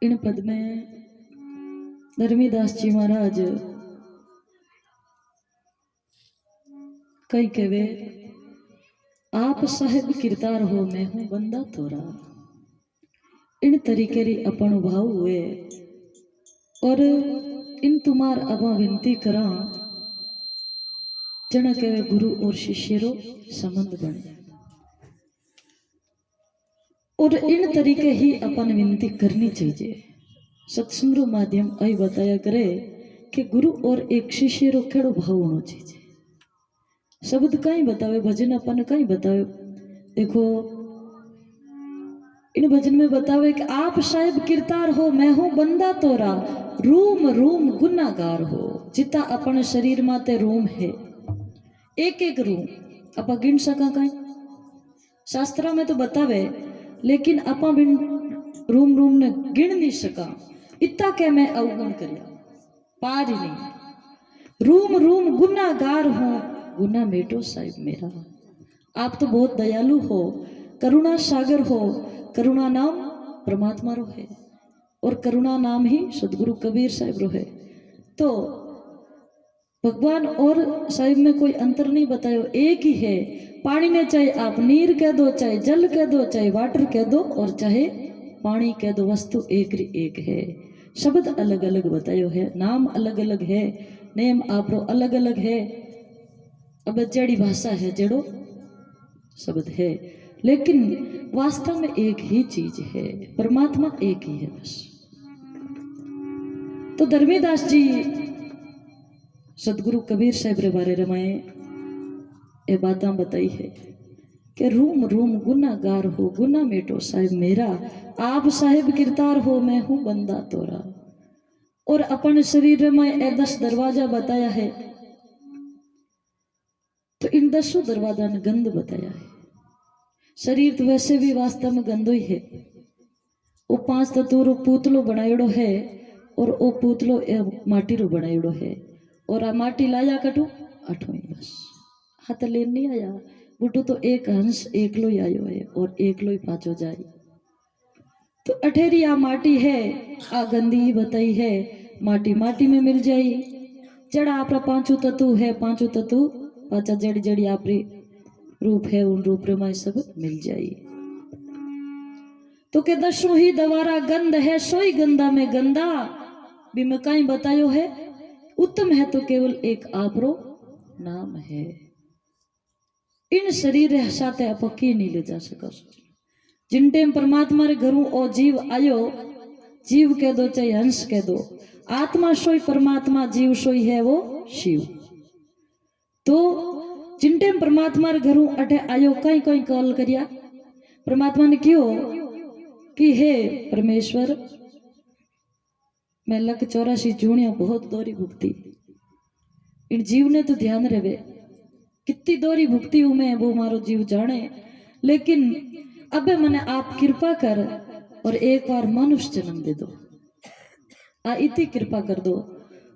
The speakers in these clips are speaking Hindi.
इन पद में धर्मीदास जी महाराज कई कहे, आप साहेब किरदार हो मैं हूं बंदा तोरा। इन तरीके री अपन भाव हुए और इन तुम्हार अब विनती करा जना कहे गुरु और शिष्य रो संबंध बने। और इन तरीके ही अपन विनती करनी चाहिए। सत्संग रो माध्यम आई बताया करे कि गुरु और एक शिष्य रो केड़ो भाव होना चाहिए। शब्द कहीं बतावे, भजन अपन कहीं बतावे। देखो इन भजन में बतावे कि आप साहेब किरदार हो मैं हूं बंदा तोरा, रूम रूम गुनागार हो। जिता अपन शरीर माते रूम है, एक एक रूम आप गिन सका कहीं शास्त्रों में तो बतावे, लेकिन आप रूम रूम ने गिन नहीं सका। इतना के मैं अवगुण करिया पार ही नहीं। रूम रूम गुनागार हूं, गुना मेटो साहिब मेरा। आप तो बहुत दयालु हो, करुणा सागर हो। करुणा नाम परमात्मा रो है और करुणा नाम ही सदगुरु कबीर साहिब रो है। तो भगवान और साहिब में कोई अंतर नहीं बतायो, एक ही है। पानी ने चाहे आप नीर कह दो, चाहे जल कह दो, चाहे वाटर कह दो और चाहे पानी कह दो, वस्तु एक री एक है। शब्द अलग अलग बतायो है, नाम अलग अलग है, नेम आपरो अलग अलग है। अब जड़ी भाषा है, जड़ो शब्द है, लेकिन वास्तव में एक ही चीज है, परमात्मा एक ही है बस। तो धर्मीदास जी सदगुरु कबीर साहिब रे बारे रमाए ये बात बताई है कि रूम रूम गुनागार हो, गुना मेटो साहिब मेरा। आप साहिब किरदार हो मैं हूं बंदा तोरा। और अपन शरीर में ये 10 दरवाजा बताया है, तो इन 10 दरवाजा ने गंध बताया है। शरीर तो वैसे भी वास्तव में गंदो ही है। वो 5 तत्व रो पूतलो बनायोड़ो है और वो पूतलो माटी रो बनायोड़ो है। और आ माटी लाया कटू अठो ही बस, हाथ लेन नहीं आया। बुटू तो एक हंस एकलो ही आयो है और एकलो ही पाचो जाए। तो अठेरी आ माटी है, आ गंदी ही बताई है। माटी माटी में मिल जाई। जड़ा आपरा 5 तत्व है, 5 तत्व पाचा जड़ी जड़ी आपरी रूप है, उन रूप में सब मिल जाई। तो के 10 ही दवारा गंध है, सोई गंदा में गंदा। भी मैं कहीं बतायो है, उत्तम है तो केवल एक आपरो नाम है। इन शरीर साथे आप की नहीं ले जा सको। जिन टाइम परमात्मा रे घरों ओ जीव आयो, जीव कह दो चाहे हंस कह दो, आत्मा सोई परमात्मा, जीव सोई है वो शिव। तो जिन टाइम परमात्मा रे घरों अठे आयो, कहीं कहीं कॉल करिया परमात्मा ने क्यों कि हे परमेश्वर मैं 184 जूनिया बहुत दोरी भुगती। इन जीव ने तो ध्यान रहे कितनी दोरी भुगती हूं मैं, वो मारो जीव जाने। लेकिन अब मैंने आप कृपा कर और एक बार मनुष्य जन्म दे दो, आ इतनी कृपा कर दो।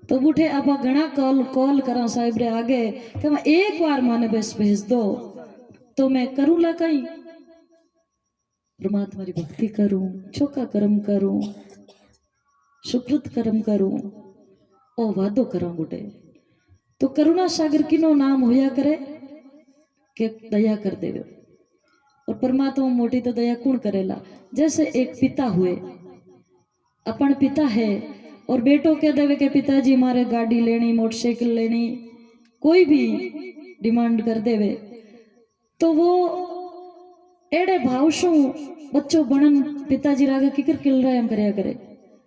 तो उठे आप घना कॉल कॉल करा साहिब रे आगे कि मैं एक बार माने बस भेज दो, तो मैं करूँ ला कहीं परमात्मा की भक्ति करूं, छोका कर्म करूं, सुकृत कर्म करूं, ओ वादो करा बुटे। तो करुणा सागर किनो नाम होया करे कि दया कर देवे। और परमात्मा मोटी तो दया कौन करेला। जैसे एक पिता हुए, अपन पिता है और बेटो कह देवे के पिताजी मारे गाड़ी लेनी, मोटरसाइकिल लेनी, कोई भी डिमांड कर देवे, तो वो एड़े भाव शू बच्चों बनन पिताजी रागे किकर किल रहा है करया करे।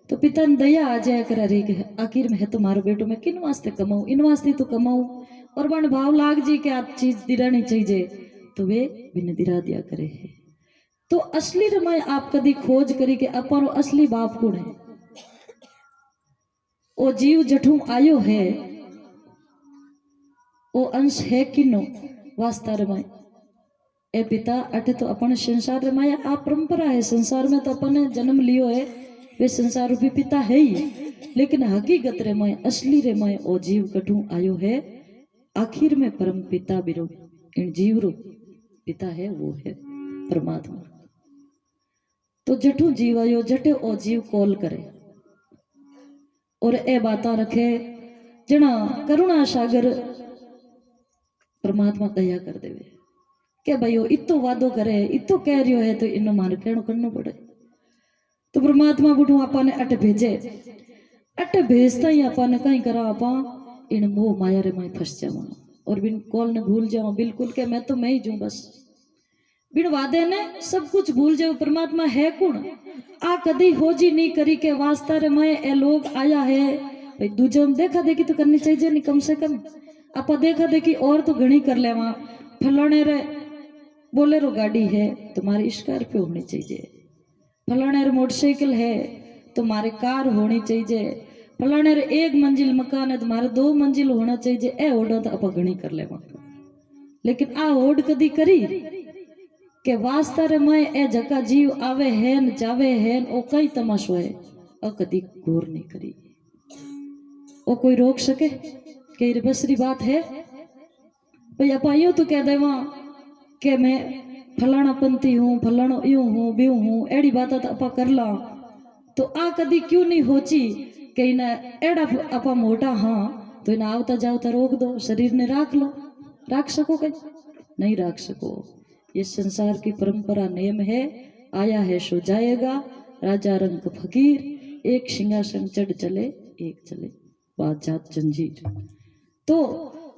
तो पिता ने दया आ जाया करा रही कि आखिर में है तुम्हारो बेटो, मैं किन वास्ते कमाऊं, इन वास्ते तो कमाऊं। और बन भाव लाग जी के आप चीज दिरानी चाहिए, तो वे बिन दिरा दिया करे है। तो असली रमाय आप कदी खोज करी कि अपन असली बाप कौन है। ओ जीव जठू आयो है, ओ अंश है किनो वास्ता रमाय ए पिता अठे तो अपन संसार रमाया। आप परंपरा है संसार में, तो अपन जन्म लियो है, वे संसार रूपी पिता है ही। लेकिन हकीकत रे मैं असली रे मैं ओ जीव कठू आयो है। आखिर में परम पिता बिरो इन जीव रो पिता है, वो है परमात्मा। तो जठू जीव आयो जटे ओ जीव कॉल करे और ए बाता रखे जना करुणा सागर परमात्मा दया कर देवे के भाई वो इतो वादो करे इतो कह रियो है तो इनो मार कहनो करनो पड़े। तो परमात्मा बुढ़ू आपा ने अट भेजे, अट भेजता ही आपा ने कहीं करा आपा इन मोह माया रे मैं फंस जावा और बिन कॉल ने भूल जावा बिल्कुल के मैं तो मैं ही जूं बस बिन वादे ने सब कुछ भूल जाओ। परमात्मा है कौन आ कदी खोजी नहीं करी के वास्ता रे मैं ए लोग आया है भाई दूजे देखा देखी तो करनी चाहिए नहीं कम से कम आपा देखा देखी और तो घनी कर ले वहां फलाने रे बोलेरो गाड़ी है तुम्हारी स्कॉर्पियो होनी चाहिए, फलाने रे मोटरसाइकिल है तुम्हारे कार होनी चाहिए, फलाने रे एक मंजिल मकान है तुम्हारे 2 मंजिल होना चाहिए। ए ओडो तो आप घनी कर ले लेकिन आ ओड कदी करी के वास्ता रे मैं ए जका जीव आवे हैन जावे हैन ओ कई तमाशो है और कदी गौर नहीं करी। ओ कोई रोक सके के रे बसरी बात है भाई आप यूं तो कह देवा के मैं फलाना पंथी हूँ फलानो यूं हूँ ब्यू हूँ एड़ी बात तो अपा कर ला तो आ कदी क्यों नहीं होची कि इन्हें एड़ा अपा मोटा हाँ तो इन्हें आवता जावता रोक दो शरीर ने राख लो राख सको कहीं नहीं राख सको। ये संसार की परंपरा नेम है आया है सो जाएगा राजा रंग फकीर एक सिंहासन चढ़ चले एक चले बात जात जंजीर। तो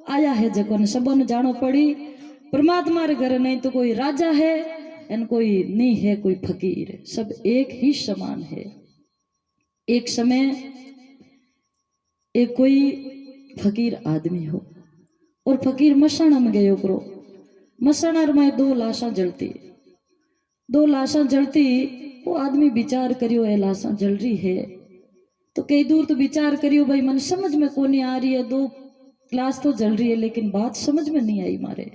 आया है जको ने सबन जानो पड़ी परमात्मा रे घर नहीं तो कोई राजा है एन कोई नहीं है कोई फकीर सब एक ही समान है। एक समय एक कोई फकीर आदमी हो और फकीर मसाणा में गयो करो मसाणा में 2 लाशा जलती 2 लाशा जलती वो आदमी विचार करियो है लाशा जल रही है तो कई दूर तो विचार करियो भाई मन समझ में को नहीं आ रही है 2 लाश तो जल रही है लेकिन बात समझ में नहीं आई मारे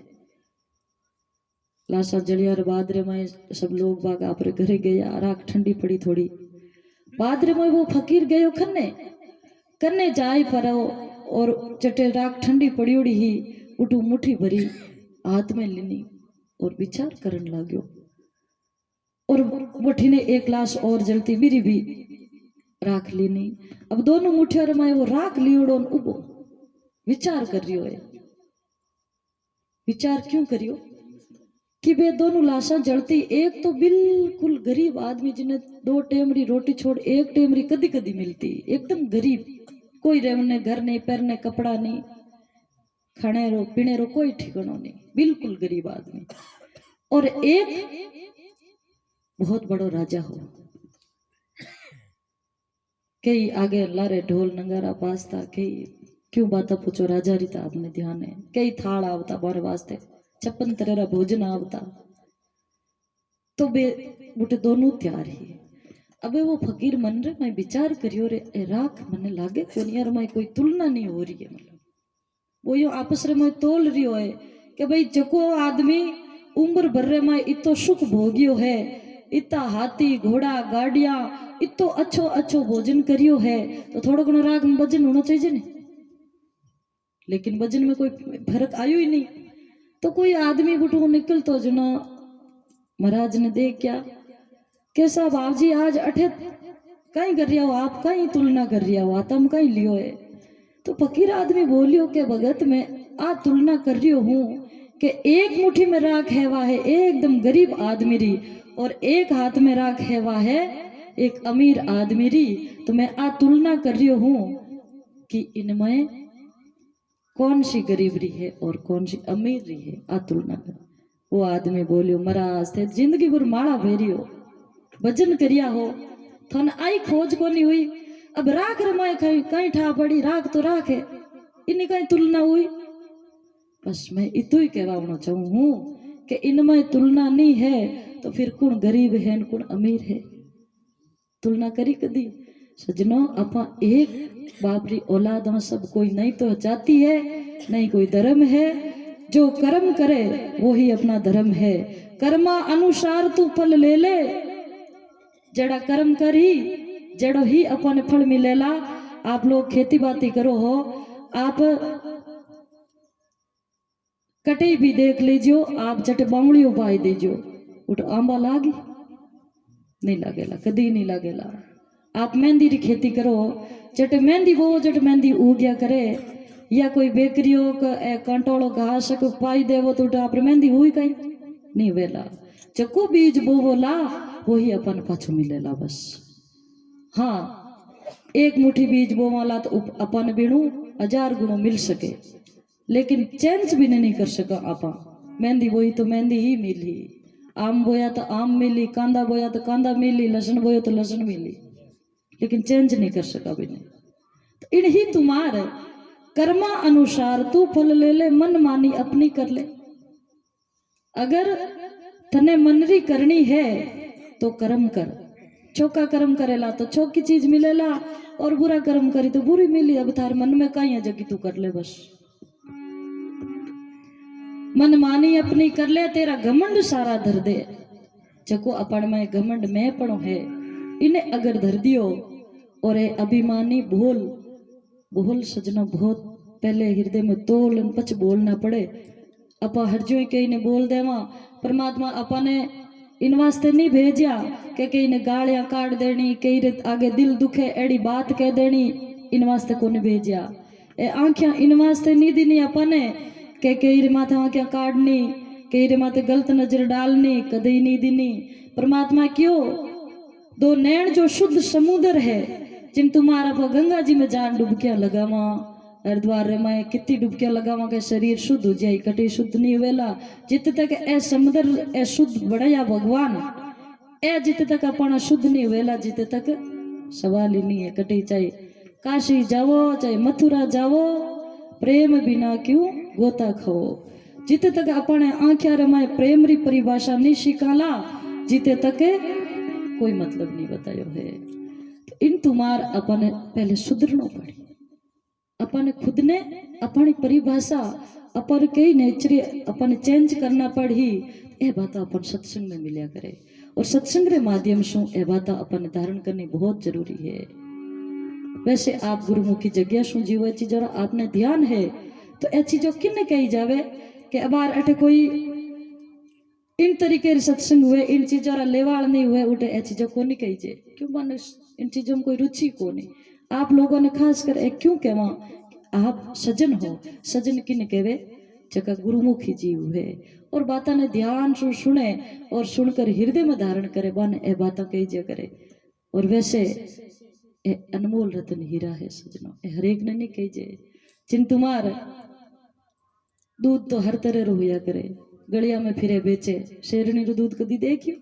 लाशा जलियार बाद रे में सब लोग बाग आप रे घरे गया राख ठंडी पड़ी थोड़ी बाद रे में वो फकीर गयो कन्ने जाए पर और चटे राख ठंडी पड़ी उड़ी ही उठू मुट्ठी भरी हाथ में लेनी और विचार करन लाग्यो और वठी ने 1 लाश और जलती मेरी भी राख लेनी। अब दोनों मुठियों में वो राख लियोड़ो उबो विचार कर रियो है विचार क्यों करियो कि वे दोनों लाशा जलती एक तो बिल्कुल गरीब आदमी जिन्हें 2 टेमरी रोटी छोड़ 1 टेमरी कदी कदी मिलती एकदम गरीब कोई रहने घर नहीं पैरने कपड़ा नहीं खाने रो पीने रो कोई ठिकाना नहीं बिल्कुल गरीब आदमी और एक बहुत बड़ो राजा हो कई आगे लारे ढोल नंगारा बाजता कई क्यों बात पूछो राजा रीता आपने ध्यान है कई थाल आवता बार वास्ते 56 तरह भोजन आवता तो बे बुटे दोनों तैयार ही। अबे वो फकीर मन रे मैं विचार करियो रे ए राख मने लागे कोनी यार मैं कोई तुलना नहीं हो रही है मतलब वो यो आपस रे मैं तोल रियो है कि भाई जको आदमी उम्र भर रे मैं इतो सुख भोगियो है इतना हाथी घोड़ा गाड़िया इतो अच्छो अच्छो भोजन करियो है तो थोड़ा घणो राग में वजन होना चाहिए नहीं लेकिन वजन में कोई फर्क आयो ही नहीं। तो कोई आदमी बुटू निकल तो जना महाराज ने देख क्या कैसा बाब जी आज अठे कहीं कर रिया हो आप कहीं तुलना कर रिया हो आतम कहीं लियो है। तो फकीर आदमी बोलियो के भगत में आ तुलना कर रियो हूँ कि एक मुट्ठी में राख है वाह है एकदम गरीब आदमी री और एक हाथ में राख है वाह है एक अमीर आदमी री तो मैं आ तुलना कर रियो हूँ कि इनमें कौन सी गरीब री है और कौन सी अमीर री है आ तुलना कर। वो आदमी बोलियो महाराज थे जिंदगी भर माड़ा भेरियो भजन करिया हो थन आई खोज कोनी हुई अब राख रमाए कहीं ठा पड़ी राख तो राख है इन्हें कहीं तुलना हुई। बस मैं इतो ही कहवाना चाहूँ हूँ कि इनमें तुलना नहीं है तो फिर कौन गरीब है कौन अमीर है तुलना करी कदी सजनो अपा एक बापरी औलाद सब कोई नहीं तो जाती है नहीं कोई धर्म है जो कर्म करे वो ही अपना धर्म है कर्मा अनुसार तू फल ले ले जड़ा कर्म करी जड़ो ही अपन फल मिलेला। आप लोग खेती बाती करो हो आप कटे भी देख लीजियो आप जट बावड़ी उपाय दीजियो उठ आंबा लागी नहीं लागेला, कदी नहीं लागेला। आप मेहंदी री खेती करो, जट मेहंदी बो जट मेहंदी उग्या करे, या कोई बेकरियो कंटोलो घास को पाई देवो तो आप मेहंदी हुई कहीं नहीं वेला। जको बीज बोवो ला वही अपन पाछू मिलेला बस। हाँ, एक मुट्ठी बीज बोवाला तो अपन बीणु 1000 गुणों मिल सके, लेकिन चेंज भी नहीं कर सका आपा। मेहंदी बोई तो मेहंदी ही मिली, आम बोया तो आम मिली, कांदा बोया तो कांदा मिली, लहसुन बोया तो लहसुन मिली, लेकिन चेंज नहीं कर सका भी नहीं। तो इन ही तुम्हारे कर्मा अनुसार तू फल ले ले, मन मानी अपनी कर ले। अगर तने मनरी करनी है तो कर्म कर, चौका कर्म करेला तो चौकी चीज मिलेला, और बुरा कर्म करी तो बुरी मिली। अब थार मन में कहीं है जगी तू कर ले बस। मन मानी अपनी कर ले, तेरा घमंड सारा धर दे। जको अपन में घमंड में पड़ो है, इन्हें अगर धर दियो, और ए अभिमानी बोल बोल सजना बहुत पहले हृदय में तोल पच बोलना पड़े। अपा हरजो कई ने बोल देवा, परमात्मा अपा ने इन वास्ते नहीं भेजा कि कई ने गालियां काट देनी, कई रे आगे दिल दुखे एड़ी बात कह देनी, इन वास्ते को नहीं भेजा। ए आंखियां इन वास्ते नहीं दीनी अपा ने कि कई रे माथे आंखियां काटनी, कई रे माथे गलत नजर डालनी, कदई नहीं दीनी। परमात्मा क्यों दो नैन जो शुद्ध समुद्र है, जिन तुम्हारा पर गंगा जी में जान डुबकियां लगावा, हरिद्वार रे मैं कितनी डुबकियां लगावा के शरीर शुद्ध हो जाए, कटी शुद्ध नहीं हुएला। जित तक ए समुद्र ए शुद्ध बढ़िया भगवान ए जित तक अपना शुद्ध नहीं हुएला, जित तक सवाल ही नहीं है। कटी चाहे काशी जावो चाहे मथुरा जावो, प्रेम बिना क्यों गोता खाओ। जिते तक अपने आंख्या रे मैं प्रेम री परिभाषा नहीं शिकाला, जिते तक कोई मतलब नहीं बतायो है। तो इन तुम्हार अपने पहले सुधरनो पड़ी, अपने खुद ने अपनी परिभाषा अपन कई नेचर अपन चेंज करना पड़ी। ए बात अपन सत्संग में मिलिया करे, और सत्संग के माध्यम से ए बात अपन धारण करनी बहुत जरूरी है। वैसे आप गुरुमुखी जगह शू जीव चीजों आपने ध्यान है तो ए चीजों किन्ने कही जावे कि अबार अटे कोई इन तरीके सत्संग हुए, इन चीजों लेवाड़ नहीं हुए, उठे ए चीजों को नहीं कही जे, क्यों मन इन चीजों में कोई रुचि को नहीं। आप लोगों ने खास कर एक क्यों कहवा, आप सजन हो, सजन किन कहवे जगह गुरुमुखी जीव है, और बाता ने ध्यान से सुने और सुनकर हृदय में धारण करे, बन ए बात कही जे करे। और वैसे ए अनमोल रतन हीरा है सजनों, ए हरेक ने नहीं कही जे। जिन तुम्हार दूध तो हर तरह रो हुआ करे, गलिया में फिरे बेचे, शेरनी रो दूध कदी देखियो।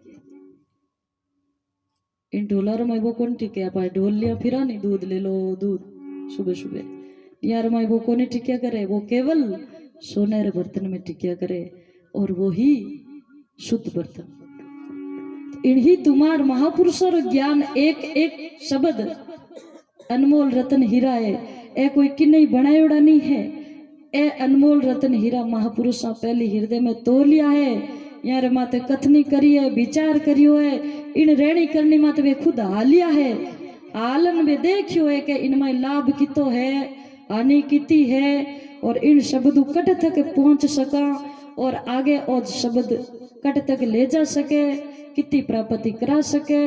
इन ढोला रमाई वो कौन ठीक है, पाए ढोल लिया फिरा नहीं, दूध ले लो दूध सुबह सुबह। यार रमाई वो कौन टिकिया करे, वो केवल सोने रे बर्तन में टिकिया करे, और वो ही शुद्ध बर्तन। इन्हीं तुम्हार महापुरुषों ज्ञान एक एक शब्द अनमोल रतन हीरा है, ए कोई किन्हीं बनायोड़ा नहीं है। ए अनमोल रतन हीरा महापुरुषों पहली हृदय में तो लिया है। यार माते कथनी करी है, विचार करियो है, इन रेणी करनी माते वे खुद हालिया है, आलन में देखियो है कि इनमें लाभ कितो है, हानि किती है, और इन शब्द कट तक पहुंच सका, और आगे और शब्द कट तक ले जा सके, कितनी प्राप्ति करा सके।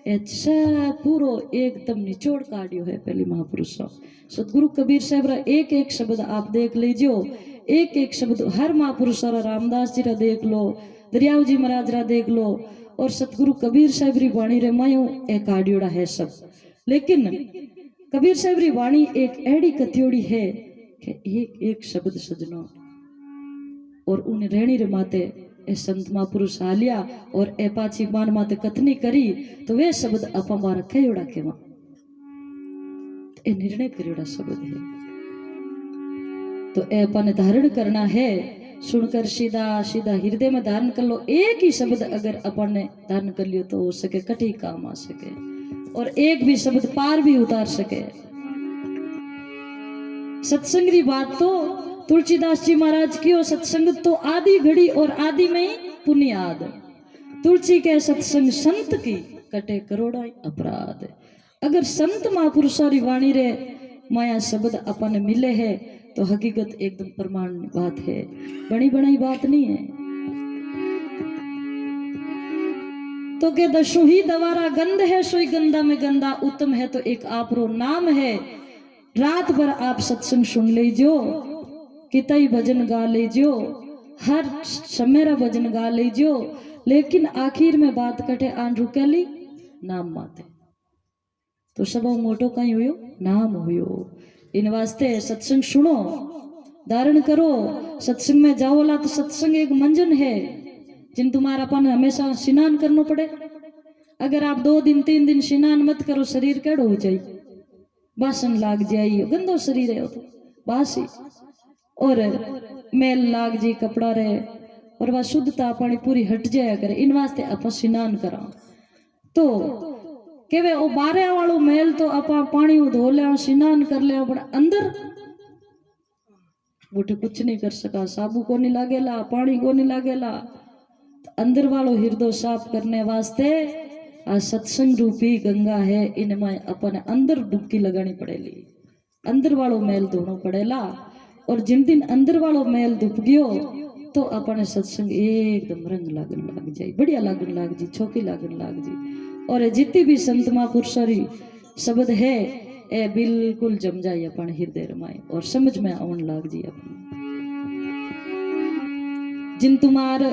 अच्छा पूरो एकदम निचोड़ काढ़ियो है पहली महापुरुषों। सतगुरु कबीर साहब रा एक एक शब्द आप देख लीजियो, एक एक शब्द हर महापुरुष रा, रामदास जी रा देख लो, दरियाव जी महाराज रा देख लो, और सतगुरु कबीर साहब री वाणी रे मायो ए काढ़ियोड़ा है सब। लेकिन कबीर साहब री वाणी एक एड़ी कथियोड़ी है कि एक एक शब्द सजनो, और उन रेणी रे माते ए संत महापुरुष आलिया, और ए पाची मान माते कथनी करी, तो वे शब्द अपा मारा कयोड़ा केवा ए निर्णय करियोड़ा शब्द है। तो ए अपा ने धारण करना है, सुनकर सीधा सीधा हृदय में धारण कर लो। एक ही शब्द अगर अपन ने धारण कर लियो तो हो सके कठी काम आ सके, और एक भी शब्द पार भी उतार सके। सत्संग की बात तो तुलसीदास जी महाराज की, और सत्संग तो आदि घड़ी और आदि में ही पुण्याद। तुलसी के सत्संग संत की कटे करोड़ा अपराध। अगर संत महापुरुषों की वाणी रे माया शब्द अपन मिले है तो हकीकत एकदम प्रमाण बात है, बड़ी बड़ी बात नहीं है। तो के दशु ही दवारा गंध है सोई गंदा में गंदा उत्तम है तो एक आपरो नाम है। रात भर आप सत्संग सुन लीजो, कितई भजन गा लीजो, हर समेरा भजन गा लीजो, लेकिन आखिर में बात कटे आन रुकेली नाम माते। तो सब मोटो कहीं हुयो नाम हुयो। इन वास्ते सत्संग सुनो, धारण करो, सत्संग में जाओला तो सत्संग एक मंजन है जिन तुम्हारा अपन हमेशा स्नान करना पड़े। अगर आप 2 दिन 3 दिन स्नान मत करो शरीर केड़ो हो जाए, बासन लाग जाइयो, गंदो शरीर है तो बासी और मेल लाग जी कपड़ा रहे और वह शुद्धता पानी पूरी हट जाया करे। इन वास्ते आप स्नान करा तो केवे ओ बारे वालों मेल तो आप पानी धो ले स्नान कर ले, अंदर बूटे कुछ नहीं कर सका, साबु को नहीं लागेला, पानी को नहीं लागेला। अंदर वालों हृदय साफ करने वास्ते आ सत्संग रूपी गंगा है, इनमें अपन अंदर डुबकी लगानी पड़ेगी, अंदर वालों मेल धोना पड़ेला। और जिन दिन अंदर वालों मेल डूब गयो तो अपने सत्संग एकदम रंग लागन लाग जाए, बढ़िया लागन लाग जी, छोकी लागन लाग जी। और जितनी भी संत महापुरुषारी शब्द है ए बिल्कुल जम जाए अपन हृदय रमाए और समझ में आवन लाग जी। अपन जिन तुम्हार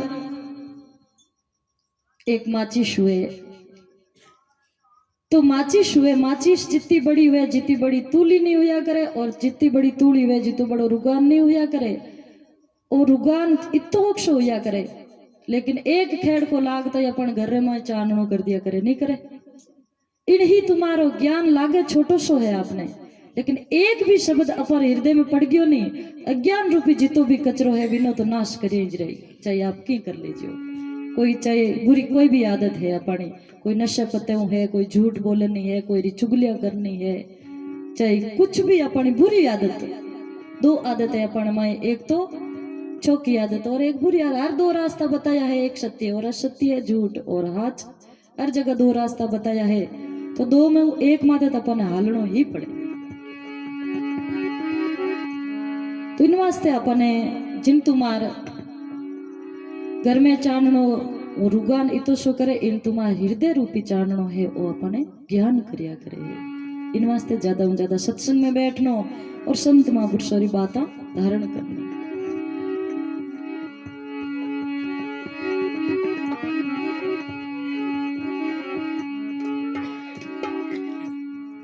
एक माचिस हुए तो माचिस हुए, माचिस जितनी बड़ी हुए जितनी बड़ी तूली नहीं हुआ करे, और जितनी बड़ी तूली हुए जितो बड़ो रुगान नहीं हुआ करे, और रुगान इतो अक्ष हुआ करे, लेकिन एक खेड़ को लागता है अपन घर में चाननो कर दिया करे, नहीं करे। इन ही तुम्हारो ज्ञान लागे छोटो सो है आपने, लेकिन एक भी शब्द अपर हृदय में पड़ गयो नहीं, अज्ञान रूपी जितो भी कचरो है बिनो तो नाश करिए रही, चाहे आप की कर लीजिए। कोई चाहे बुरी कोई भी आदत है अपनी, कोई नशे पत्ते है, कोई झूठ बोलनी है, कोई चुगलियां करनी है, चाहे कुछ भी अपनी बुरी आदत। 2 आदत है अपन में, एक तो छोकी आदत और एक बुरी आदत। हर 2 रास्ता बताया है, एक सत्य और असत्य है, झूठ और हाथ, हर जगह 2 रास्ता बताया है। तो 2 में एक आदत अपन हालनो ही पड़े। तो इन वास्ते अपने जिन तुम्हार घर में चाननो वो रुगान इतो शो करे, इन तुम्हारा हृदय रूपी चाननो है वो अपने ज्ञान करिया करे। इन वास्ते ज्यादा सत्संग में बैठनो और संत महापुरुषों की बातें धारण करनी।